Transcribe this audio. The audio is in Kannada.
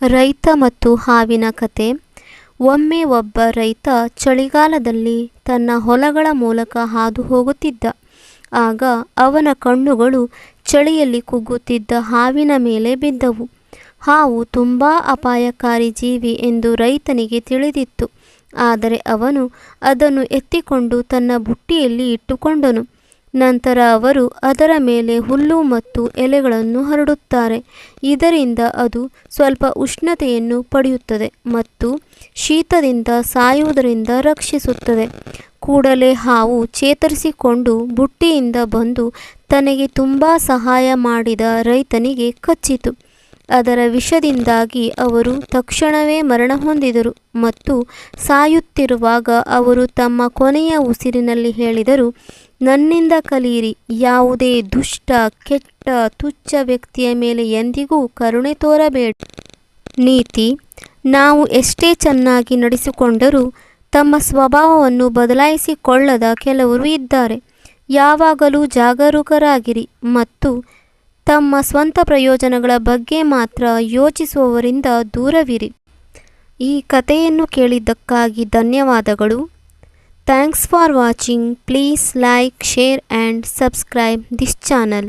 ರೈತ ಮತ್ತು ಹಾವಿನ ಕತೆ. ಒಮ್ಮೆ ಒಬ್ಬ ರೈತ ಚಳಿಗಾಲದಲ್ಲಿ ತನ್ನ ಹೊಲಗಳ ಮೂಲಕ ಹಾದು ಹೋಗುತ್ತಿದ್ದ. ಆಗ ಅವನ ಕಣ್ಣುಗಳು ಚಳಿಯಲ್ಲಿ ಕುಗ್ಗುತ್ತಿದ್ದ ಹಾವಿನ ಮೇಲೆ ಬಿದ್ದವು. ಹಾವು ತುಂಬ ಅಪಾಯಕಾರಿ ಜೀವಿ ಎಂದು ರೈತನಿಗೆ ತಿಳಿದಿತ್ತು. ಆದರೆ ಅವನು ಅದನ್ನು ಎತ್ತಿಕೊಂಡು ತನ್ನ ಬುಟ್ಟಿಯಲ್ಲಿ ಇಟ್ಟುಕೊಂಡನು. ನಂತರ ಅವರು ಅದರ ಮೇಲೆ ಹುಲ್ಲು ಮತ್ತು ಎಲೆಗಳನ್ನು ಹರಡುತ್ತಾರೆ. ಇದರಿಂದ ಅದು ಸ್ವಲ್ಪ ಉಷ್ಣತೆಯನ್ನು ಪಡೆಯುತ್ತದೆ ಮತ್ತು ಶೀತದಿಂದ ಸಾಯುವುದರಿಂದ ರಕ್ಷಿಸುತ್ತದೆ. ಕೂಡಲೇ ಹಾವು ಚೇತರಿಸಿಕೊಂಡು ಬುಟ್ಟಿಯಿಂದ ಬಂದು ತನಗೆ ತುಂಬ ಸಹಾಯ ಮಾಡಿದ ರೈತನಿಗೆ ಕಚ್ಚಿತು. ಅದರ ವಿಷದಿಂದಾಗಿ ಅವರು ತಕ್ಷಣವೇ ಮರಣ ಹೊಂದಿದರು ಮತ್ತು ಸಾಯುತ್ತಿರುವಾಗ ಅವರು ತಮ್ಮ ಕೊನೆಯ ಉಸಿರಿನಲ್ಲಿ ಹೇಳಿದರು, ನನ್ನಿಂದ ಕಲಿಯಿರಿ, ಯಾವುದೇ ದುಷ್ಟ, ಕೆಟ್ಟ, ತುಚ್ಛ ವ್ಯಕ್ತಿಯ ಮೇಲೆ ಎಂದಿಗೂ ಕರುಣೆ ತೋರಬೇಡಿ. ನೀತಿ: ನಾವು ಎಷ್ಟೇ ಚೆನ್ನಾಗಿ ನಡೆಸಿಕೊಂಡರೂ ತಮ್ಮ ಸ್ವಭಾವವನ್ನು ಬದಲಾಯಿಸಿಕೊಳ್ಳದ ಕೆಲವರು ಇದ್ದಾರೆ. ಯಾವಾಗಲೂ ಜಾಗರೂಕರಾಗಿರಿ ಮತ್ತು ತಮ್ಮ ಸ್ವಂತ ಪ್ರಯೋಜನಗಳ ಬಗ್ಗೆ ಮಾತ್ರ ಯೋಚಿಸುವವರಿಂದ ದೂರವಿರಿ. ಈ ಕಥೆಯನ್ನು ಕೇಳಿದ್ದಕ್ಕಾಗಿ ಧನ್ಯವಾದಗಳು. Thanks for watching. Please like, share and subscribe this channel.